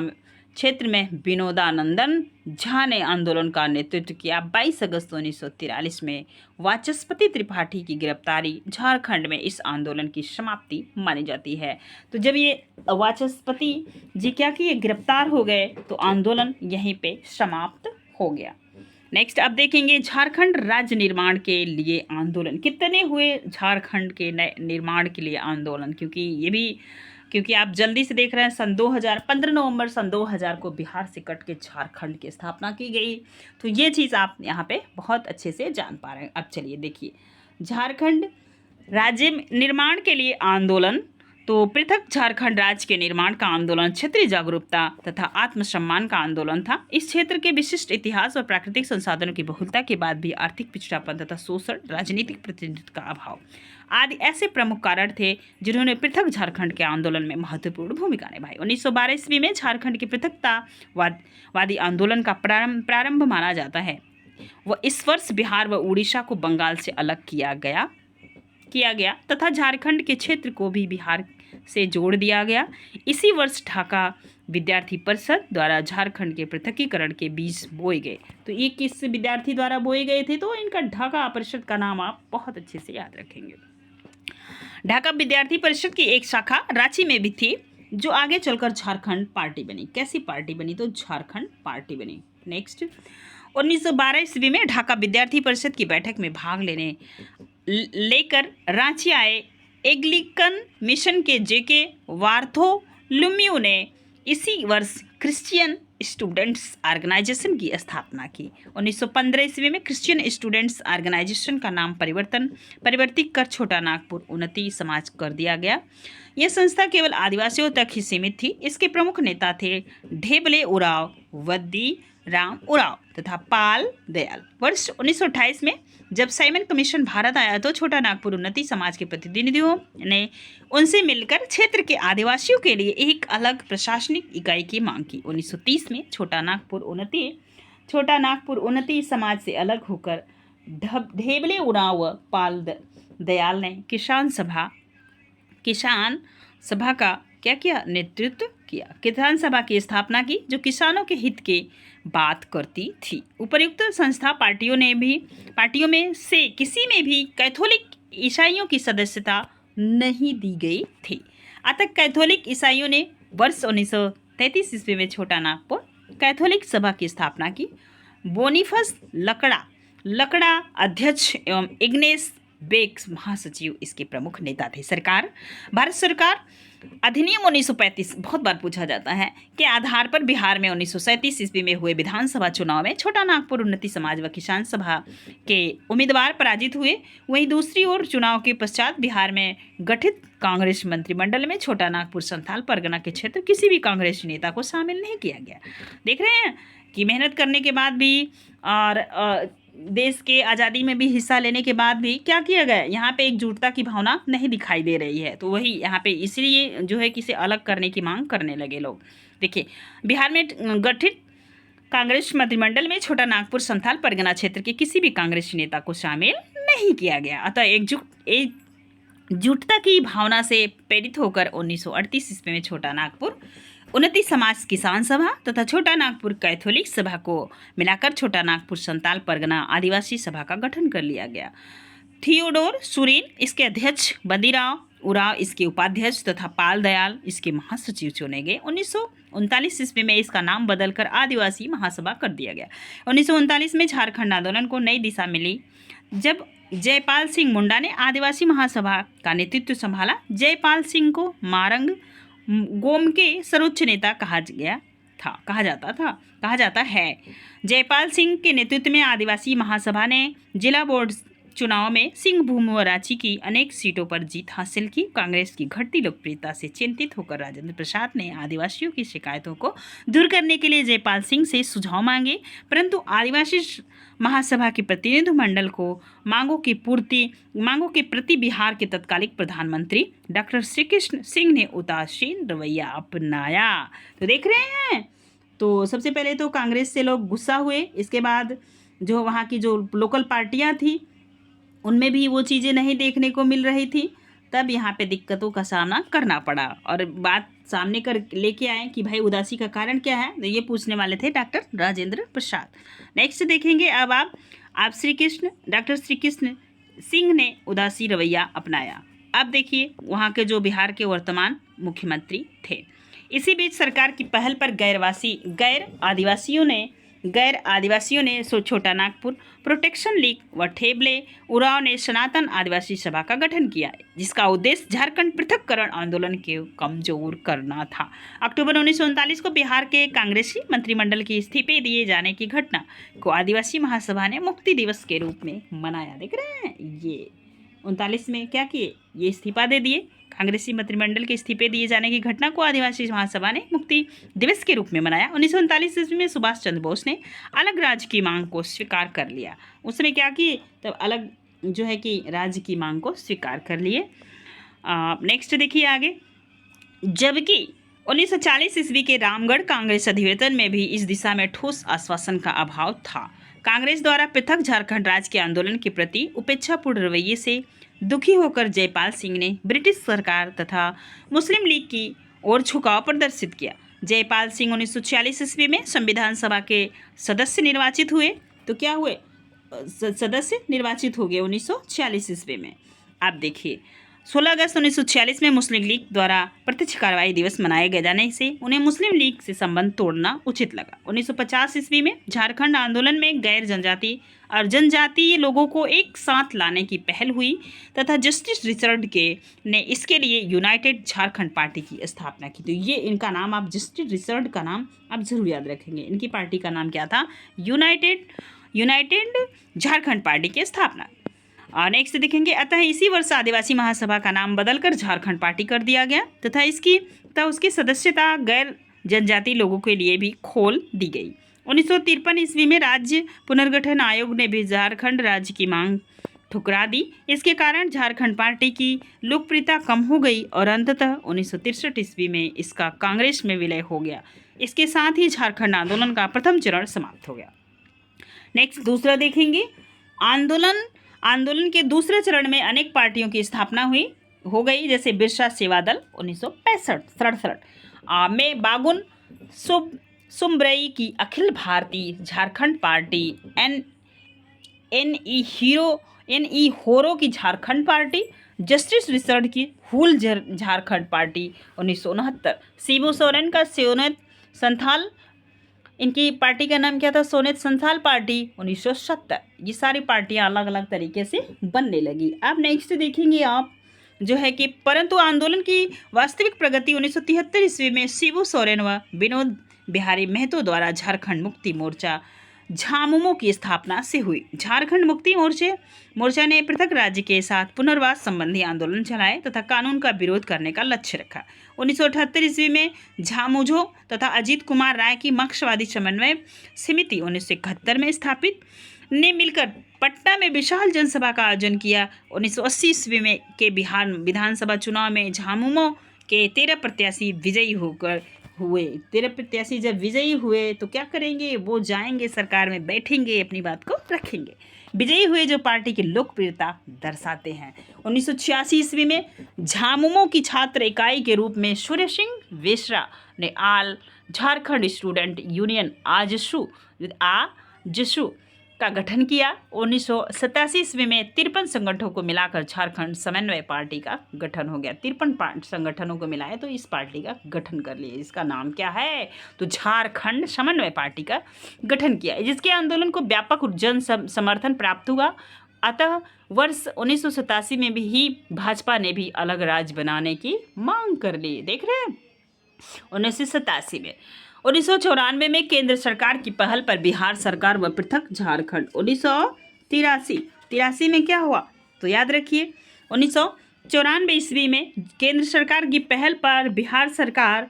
क्षेत्र में विनोदानंदन झा ने आंदोलन का नेतृत्व किया। 22 अगस्त 1943 में वाचस्पति त्रिपाठी की गिरफ्तारी झारखंड में इस आंदोलन की समाप्ति मानी जाती है। तो जब ये वाचस्पति जी क्या किए, गिरफ्तार हो गए, तो आंदोलन यहीं पे समाप्त हो गया। नेक्स्ट अब देखेंगे झारखंड राज्य निर्माण के लिए आंदोलन। कितने हुए झारखंड के निर्माण के लिए आंदोलन, क्योंकि आप जल्दी से देख रहे हैं, 15 नवंबर सन 2000 को बिहार से कट के झारखंड की स्थापना की गई। तो ये चीज़ आप यहाँ पे बहुत अच्छे से जान पा रहे हैं। अब चलिए देखिए, झारखंड राज्य निर्माण के लिए आंदोलन, तो पृथक झारखंड राज्य के निर्माण का आंदोलन क्षेत्रीय जागरूकता तथा आत्मसम्मान का आंदोलन था। इस क्षेत्र के विशिष्ट इतिहास और प्राकृतिक संसाधनों की बहुलता के बाद भी आर्थिक पिछड़ापन तथा शोषण, राजनीतिक प्रतिनिधित्व का अभाव आदि ऐसे प्रमुख कारण थे जिन्होंने पृथक झारखंड के आंदोलन में महत्वपूर्ण भूमिका निभाई। 1912 ईस्वी में झारखंड की पृथकतावादी आंदोलन का प्रारंभ माना जाता है। वह इस वर्ष बिहार व उड़ीसा को बंगाल से अलग किया गया तथा झारखंड के क्षेत्र को भी बिहार से जोड़ दिया गया। इसी वर्ष ढाका विद्यार्थी परिषद द्वारा झारखंड के पृथकीकरण के बीज बोए गए। तो ये किस विद्यार्थी द्वारा बोए गए थे? तो इनका ढाका परिषद का नाम आप बहुत अच्छे से याद रखेंगे। ढाका विद्यार्थी परिषद की एक शाखा रांची में भी थी, जो आगे चलकर झारखंड पार्टी बनी। कैसी पार्टी बनी? तो झारखंड पार्टी बनी। नेक्स्ट, 1912 ईस्वी में ढाका विद्यार्थी परिषद की बैठक में भाग लेकर रांची आए एंग्लिकन मिशन के जेके वार्थोलोम्यू ने इसी वर्ष क्रिश्चियन स्टूडेंट्स ऑर्गेनाइजेशन की स्थापना की। 1915 ईस्वी में क्रिश्चियन स्टूडेंट्स ऑर्गेनाइजेशन का नाम परिवर्तित कर छोटा नागपुर उन्नति समाज कर दिया गया। यह संस्था केवल आदिवासियों तक ही सीमित थी। इसके प्रमुख नेता थे ढेबले उराव, वद्दी राम उराव तथा पाल दयाल। वर्ष 1928 में जब साइमन कमीशन भारत आया तो छोटा नागपुर उन्नति समाज के प्रतिनिधियों ने उनसे मिलकर क्षेत्र के आदिवासियों के लिए एक अलग प्रशासनिक इकाई की मांग की। 1930 में छोटा नागपुर उन्नति समाज से अलग होकर ढेबले उराव व पाल दयाल ने किसान सभा का क्या किया? नेतृत्व किया। किसान सभा की स्थापना की, जो किसानों के हित के बात करती थी। उपर्युक्त संस्था पार्टियों में से किसी में भी कैथोलिक ईसाइयों की सदस्यता नहीं दी गई थी। अतः कैथोलिक ईसाइयों ने वर्ष 1933 ईस्वी में छोटा नागपुर कैथोलिक सभा की स्थापना की। बोनीफस लकड़ा अध्यक्ष एवं इग्नेस बेक्स महासचिव इसके प्रमुख नेता थे। भारत सरकार अधिनियम 1935 बहुत बार पूछा जाता है के आधार पर बिहार में 1937 ईस्वी में हुए विधानसभा चुनाव में छोटा नागपुर उन्नति समाज व किसान सभा के उम्मीदवार पराजित हुए। वहीं दूसरी ओर चुनाव के पश्चात बिहार में गठित कांग्रेस मंत्रिमंडल में छोटा नागपुर संथाल परगना के क्षेत्र किसी भी कांग्रेसी नेता को शामिल नहीं किया गया। देख रहे हैं कि मेहनत करने के बाद भी और देश के आज़ादी में भी हिस्सा लेने के बाद भी क्या किया गया, यहाँ पे एकजुटता की भावना नहीं दिखाई दे रही है। तो वही यहाँ पे इसलिए जो है किसे अलग करने की मांग करने लगे लोग। देखिए, बिहार में गठित कांग्रेस मंत्रिमंडल में छोटा नागपुर संथाल परगना क्षेत्र के किसी भी कांग्रेसी नेता को शामिल नहीं किया गया। अतः एकजुटता की भावना से प्रेरित होकर 1938 ईस्वी में छोटा नागपुर उन्नति समाज किसान सभा तथा छोटा नागपुर कैथोलिक सभा को मिलाकर छोटा नागपुर संथाल परगना आदिवासी सभा का गठन कर लिया गया। थियोडोर सुरीन इसके अध्यक्ष, बंदीराव उराव इसके उपाध्यक्ष तथा पाल दयाल इसके महासचिव चुने गए। 1939 ईस्वी में इसका नाम बदलकर आदिवासी महासभा कर दिया गया। 1939 में झारखंड आंदोलन को नई दिशा मिली जब जयपाल सिंह मुंडा ने आदिवासी महासभा का नेतृत्व संभाला। जयपाल सिंह को मारंग गोम के सर्वोच्च नेता कहा जाता है। जयपाल सिंह के नेतृत्व में आदिवासी महासभा ने जिला बोर्ड चुनाव में सिंहभूम व रांची की अनेक सीटों पर जीत हासिल की। कांग्रेस की घटती लोकप्रियता से चिंतित होकर राजेंद्र प्रसाद ने आदिवासियों की शिकायतों को दूर करने के लिए जयपाल सिंह से सुझाव मांगे, परंतु आदिवासी महासभा के प्रतिनिधिमंडल को मांगों के प्रति बिहार के तत्कालिक प्रधानमंत्री डॉक्टर श्री कृष्ण सिंह ने उदासीन रवैया अपनाया। तो देख रहे हैं, तो सबसे पहले तो कांग्रेस से लोग गुस्सा हुए, इसके बाद जो वहाँ की जो लोकल पार्टियाँ थी उनमें भी वो चीज़ें नहीं देखने को मिल रही थी, तब यहाँ पे दिक्कतों का सामना करना पड़ा और बात सामने कर लेके आए कि भाई उदासी का कारण क्या है, तो ये पूछने वाले थे डॉक्टर राजेंद्र प्रसाद। नेक्स्ट देखेंगे अब आप डॉक्टर श्री कृष्ण सिंह ने उदासी रवैया अपनाया। अब देखिए वहाँ के जो बिहार के वर्तमान मुख्यमंत्री थे। इसी बीच सरकार की पहल पर गैर आदिवासियों ने छोटा नागपुर प्रोटेक्शन लीग व ठेबले उराव ने सनातन आदिवासी सभा का गठन किया, जिसका उद्देश्य झारखंड पृथक्करण आंदोलन के कमजोर करना था। अक्टूबर 1939 को बिहार के कांग्रेसी मंत्रिमंडल के इस्तीफे दिए जाने की घटना को आदिवासी महासभा ने मुक्ति दिवस के रूप में मनाया। देख रहे हैं, ये 1939 में क्या किए, ये इस्तीफा दे दिए। कांग्रेसी मंत्रिमंडल के इस्तीफे दिए जाने की घटना को आदिवासी महासभा ने मुक्ति दिवस के रूप में मनाया। 1939 ईस्वी में सुभाष चंद्र बोस ने अलग राज्य की मांग को स्वीकार कर लिया। उसने क्या किए, तब अलग जो है कि राज्य की मांग को स्वीकार कर लिए। नेक्स्ट देखिए आगे, जबकि 1940 ईस्वी के रामगढ़ कांग्रेस अधिवेशन में भी इस दिशा में ठोस आश्वासन का अभाव था। कांग्रेस द्वारा पृथक झारखंड राज्य के आंदोलन के प्रति उपेक्षापूर्ण रवैये से दुखी होकर जयपाल सिंह ने ब्रिटिश सरकार तथा मुस्लिम लीग की ओर झुकाव प्रदर्शित किया। जयपाल सिंह 1946 ईस्वी में संविधान सभा के सदस्य निर्वाचित हुए। तो क्या हुए, सदस्य निर्वाचित हो गए 1946 ईस्वी में। आप देखिए 16 अगस्त 1946 में मुस्लिम लीग द्वारा प्रत्यक्ष कार्रवाई दिवस मनाए गए जाने से उन्हें मुस्लिम लीग से संबंध तोड़ना उचित लगा। 1950 ईस्वी में झारखंड आंदोलन में गैर जनजाति और जनजातीय लोगों को एक साथ लाने की पहल हुई तथा जस्टिस रिचर्ड के ने इसके लिए यूनाइटेड झारखंड पार्टी की स्थापना की। तो ये इनका नाम, आप जस्टिस रिचर्ड का नाम आप जरूर याद रखेंगे। इनकी पार्टी का नाम क्या था, यूनाइटेड झारखंड पार्टी की स्थापना। और नेक्स्ट देखेंगे, अतः इसी वर्ष आदिवासी महासभा का नाम बदलकर झारखंड पार्टी कर दिया गया तथा उसकी सदस्यता गैर जनजाति लोगों के लिए भी खोल दी गई। 1953 ईस्वी में राज्य पुनर्गठन आयोग ने भी झारखंड राज्य की मांग ठुकरा दी। इसके कारण झारखंड पार्टी की लोकप्रियता कम हो गई और अंततः 1963 ईस्वी में इसका कांग्रेस में विलय हो गया। इसके साथ ही झारखंड आंदोलन का प्रथम चरण समाप्त हो गया। नेक्स्ट दूसरा देखेंगे, आंदोलन के दूसरे चरण में अनेक पार्टियों की स्थापना हो गई, जैसे बिरसा सेवा दल 1967 में बागुन सुमब्रई की अखिल भारतीय झारखंड पार्टी, एन.ई. होरो की झारखंड पार्टी, जस्टिस रिचर्ड की हुल झारखंड पार्टी 1969, शिबू सोरेन का सोनेत संथाल, इनकी पार्टी का नाम क्या था, सोनेत संथाल पार्टी 1970। ये सारी पार्टियां अलग अलग तरीके से बनने लगी। अब नेक्स्ट देखेंगे आप जो है कि परंतु आंदोलन की वास्तविक प्रगति 1973 ईस्वी में शिबू सोरेन व विनोद बिहारी महतो द्वारा झारखंड मुक्ति मोर्चा झामुमो की स्थापना से हुई। झारखंड मुक्ति मोर्चा ने पृथक राज्य के साथ पुनर्वास संबंधी आंदोलन चलाए तथा कानून का विरोध करने का लक्ष्य रखा। 1978 ईस्वी में झामुझो तथा अजीत कुमार राय की मार्क्सवादी समन्वय समिति 1971 में स्थापित ने मिलकर पटना में विशाल जनसभा का आयोजन किया। 1980 ईस्वी में के बिहार विधानसभा चुनाव में झामुमो के 13 प्रत्याशी विजयी होकर हुए, 13 प्रत्याशी जब विजयी हुए तो क्या करेंगे, वो जाएंगे सरकार में बैठेंगे, अपनी बात को रखेंगे। विजयी हुए जो पार्टी की लोकप्रियता दर्शाते हैं। 1986 ईस्वी में झामुमो की छात्र इकाई के रूप में सूर्य सिंह वेश्रा ने आल झारखंड स्टूडेंट यूनियन आजसू का गठन किया। 1987 ईस्वी में 53 संगठनों को मिलाकर झारखंड समन्वय पार्टी का गठन हो गया। 53 संगठनों को मिलाए तो इस पार्टी का गठन कर लिए। इसका नाम क्या है, तो झारखंड समन्वय पार्टी का गठन किया, जिसके आंदोलन को व्यापक जन समर्थन प्राप्त हुआ। अतः वर्ष 1987 में भी भाजपा ने भी अलग राज्य बनाने की मांग कर ली। देख रहे हैं 1987 में। 1994 में केंद्र सरकार की पहल पर बिहार सरकार व पृथक झारखंड। 1983 में क्या हुआ, तो याद रखिए 1994 ईस्वी में केंद्र सरकार की पहल पर बिहार सरकार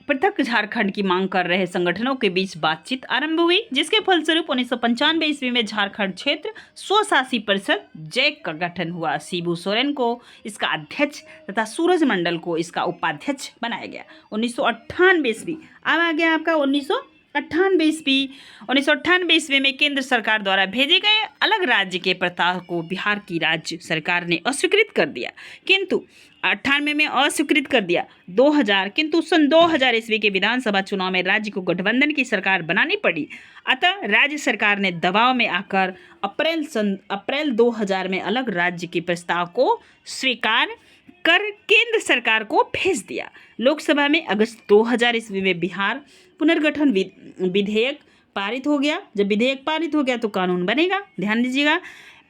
पृथक झारखंड की मांग कर रहे संगठनों के बीच बातचीत आरंभ हुई, जिसके फलस्वरूप 1995 ईस्वी में झारखंड क्षेत्र स्वशासी परिषद जैक का गठन हुआ। शिबू सोरेन को इसका अध्यक्ष तथा सूरज मंडल को इसका उपाध्यक्ष बनाया गया। 1998 ईस्वी, अब आ गया आपका 1998 ईस्वी में केंद्र सरकार द्वारा भेजे गए अलग राज्य के प्रस्ताव को बिहार की राज्य सरकार ने अस्वीकृत कर दिया, किंतु 98 में अस्वीकृत कर दिया। 2000 किंतु सन 2000 ईस्वी के विधानसभा चुनाव में राज्य को गठबंधन की सरकार बनानी पड़ी। अतः राज्य सरकार ने दबाव में आकर अप्रैल 2000 में अलग राज्य के प्रस्ताव को स्वीकार कर केंद्र सरकार को भेज दिया। लोकसभा में अगस्त 2000 ईस्वी में बिहार पुनर्गठन विधेयक पारित हो गया। जब विधेयक पारित हो गया तो कानून बनेगा, ध्यान दीजिएगा।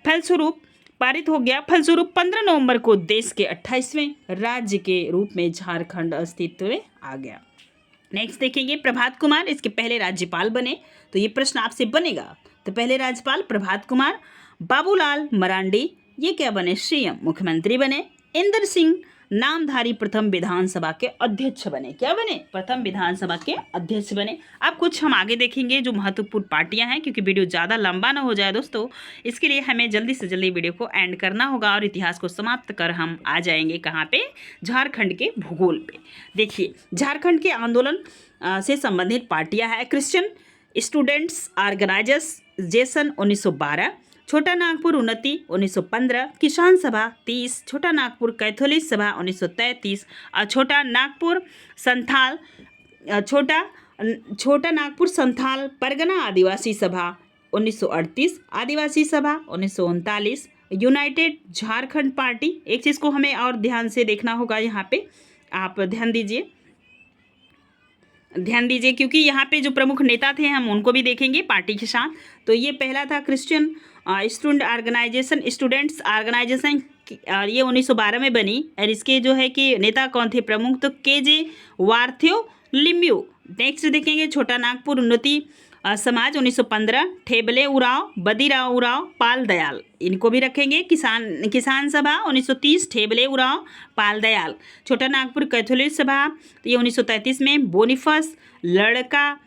फलस्वरूप 15 नवंबर को देश के 28वें राज्य के रूप में झारखंड अस्तित्व में आ गया। नेक्स्ट देखेंगे प्रभात कुमार, इसके पहले राज्यपाल बने, तो ये प्रश्न आपसे बनेगा। तो पहले राज्यपाल प्रभात कुमार। बाबूलाल मरांडी ये क्या बने, सीएम मुख्यमंत्री बने। इंदर सिंह नामधारी प्रथम विधानसभा के अध्यक्ष बने, क्या बने, प्रथम विधानसभा के अध्यक्ष बने। अब कुछ हम आगे देखेंगे जो महत्वपूर्ण पार्टियां हैं, क्योंकि वीडियो ज़्यादा लंबा ना हो जाए दोस्तों, इसके लिए हमें जल्दी से जल्दी वीडियो को एंड करना होगा और इतिहास को समाप्त कर हम आ जाएंगे कहाँ पे, झारखंड के भूगोल पे। देखिए झारखंड के आंदोलन से संबंधित पार्टियाँ हैं। क्रिश्चियन स्टूडेंट्स ऑर्गेनाइजेशन 1912, छोटा नागपुर उन्नति 1915, किसान सभा 30, छोटा नागपुर कैथोलिक सभा 1933, और छोटा नागपुर संथाल परगना आदिवासी सभा 1938, आदिवासी सभा 1939, यूनाइटेड झारखंड पार्टी। एक चीज़ को हमें और ध्यान से देखना होगा, यहाँ पे आप ध्यान दीजिए क्योंकि यहाँ पे जो प्रमुख नेता थे हम उनको भी देखेंगे पार्टी के साथ। तो ये पहला था क्रिश्चियन स्टूडेंट्स ऑर्गेनाइजेशन, और ये 1912 में बनी। और इसके जो है कि नेता कौन थे प्रमुख, तो केजे वार्थ्यो लिम्बू। नेक्स्ट देखेंगे छोटा नागपुर उन्नति समाज 1915, ठेबले उराव, बदीराव उराव, पाल दयाल, इनको भी रखेंगे। किसान सभा 1930, ठेबले उराव, पाल दयाल। छोटा नागपुर कैथोलिक सभा ये 1933 में Boniface Lakra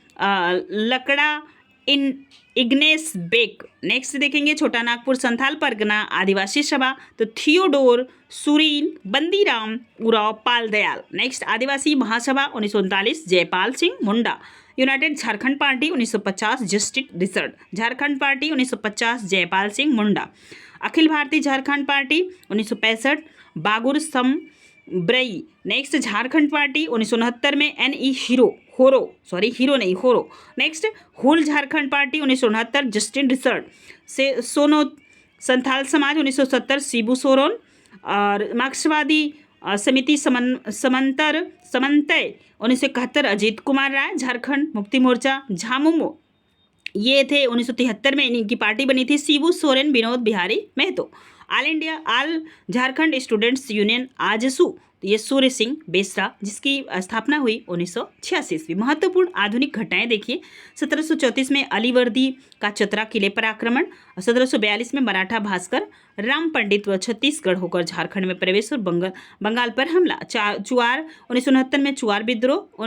Ignes Beck. Next देखेंगे छोटा नागपुर संथाल परगना आदिवासी सभा, तो Theodore Surin, Bandiram Oraon, Paul Dayal. Next Adivasi Mahasabha 1939, Jaipal Singh Munda. United Jharkhand Party 1950, Justice Richard. Jharkhand Party 1950, Jaipal Singh Munda. Akhil Bharatiya Jharkhand Party 1965, Bagun Sumbrai. Next Jharkhand Party 1969 में Horo. Next Hul Jharkhand Party 1969, Justin Richard. से सोनो संथाल समाज 1970, शिबू सोरेन। और मार्क्सवादी समिति समन्वय 1971, अजीत कुमार राय। झारखंड मुक्ति मोर्चा झामुमो ये थे 1973 में, इनकी पार्टी बनी थी। Shibu Soren, Vinod Bihari Mahto. All Jharkhand students union AJSU, ये सूर्य सिंह बेसरा, जिसकी स्थापना हुई 1986 ईस्वी। महत्वपूर्ण आधुनिक घटनाएं देखिए 1734 में अलीवर्दी का चतरा किले पर आक्रमण, 1742 में मराठा भास्कर राम पंडित व छत्तीसगढ़ होकर झारखंड में प्रवेश और बंगाल पर हमला। चुआर 1969 में चुआर विद्रोह।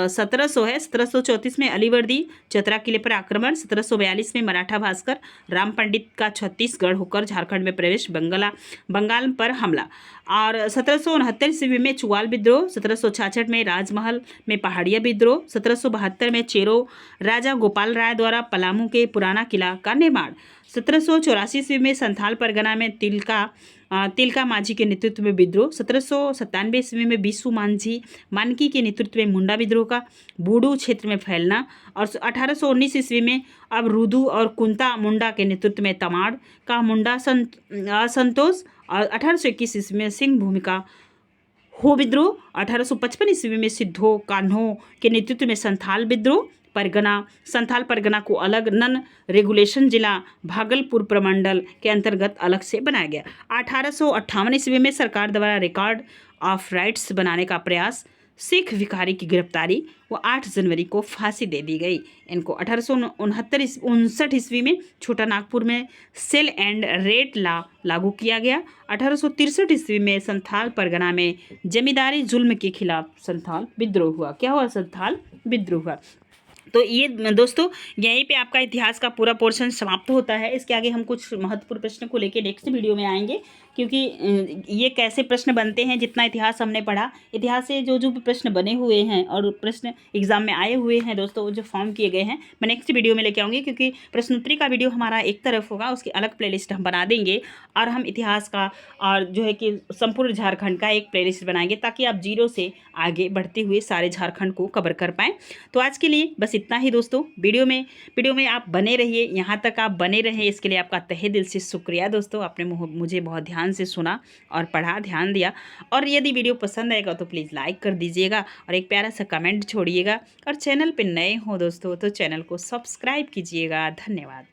1734 में अलीवर्दी चतरा किले पर आक्रमण। 1742 में मराठा भास्कर राम पंडित का छत्तीसगढ़ होकर झारखंड में प्रवेश, बंगाल पर हमला। और 1769 ईस्वी में चुआल विद्रोह। 1766 में राजमहल में पहाड़िया विद्रोह। 1772 में चेरो राजा गोपाल राय द्वारा पलामू के पुराना किला का निर्माण। 1784 ईस्वी में संथाल परगना में तिलका माझी के नेतृत्व में विद्रोह। 1797 ईस्वी में बिस्सू मानकी के नेतृत्व में मुंडा विद्रोह का बूडू क्षेत्र में फैलना। और 1819 ईस्वी में अब रुदू और कुंता मुंडा के नेतृत्व में तमाड़ का मुंडा असंतोष। और 1821 ईस्वी में सिंह भूमिका हो विद्रोह। 1855 ईस्वी में सिद्धो कान्हो के नेतृत्व में संथाल विद्रोह। संथाल परगना को अलग नन रेगुलेशन जिला भागलपुर प्रमंडल के अंतर्गत अलग से बनाया गया। 1858 ईस्वी में सरकार द्वारा रिकॉर्ड ऑफ राइट्स बनाने का प्रयास, सिख भिखारी की गिरफ्तारी व 8 जनवरी को फांसी दे दी गई इनको। 1859 ईस्वी में छोटा नागपुर में सेल एंड रेट लॉ लागू किया गया। 1863 ईस्वी में संथाल परगना में जमींदारी जुल्म के खिलाफ संथाल विद्रोह हुआ। क्या हुआ? संथाल विद्रोह हुआ। तो ये दोस्तों यहीं पे आपका इतिहास का पूरा पोर्शन समाप्त होता है। इसके आगे हम कुछ महत्वपूर्ण प्रश्न को लेके नेक्स्ट वीडियो में आएंगे, क्योंकि ये कैसे प्रश्न बनते हैं, जितना इतिहास हमने पढ़ा, इतिहास से जो जो भी प्रश्न बने हुए हैं और प्रश्न एग्जाम में आए हुए हैं दोस्तों, जो फॉर्म किए गए हैं, मैं नेक्स्ट वीडियो में लेके आऊँगी। क्योंकि प्रश्नोत्तरी का वीडियो हमारा एक तरफ होगा, उसकी अलग प्लेलिस्ट हम बना देंगे और हम इतिहास का और जो है कि संपूर्ण झारखंड का एक प्लेलिस्ट बनाएंगे, ताकि आप जीरो से आगे बढ़ते हुए सारे झारखंड को कवर कर पाएँ। तो आज के लिए बस इतना ही दोस्तों। वीडियो में आप बने रहिए, यहाँ तक आप बने रहें, इसके लिए आपका तहे दिल से शुक्रिया दोस्तों। आपने मुझे बहुत ध्यान से सुना और पढ़ा, ध्यान दिया। और यदि वीडियो पसंद आएगा तो प्लीज़ लाइक कर दीजिएगा और एक प्यारा सा कमेंट छोड़िएगा। और चैनल पे नए हो दोस्तों तो चैनल को सब्सक्राइब कीजिएगा। धन्यवाद।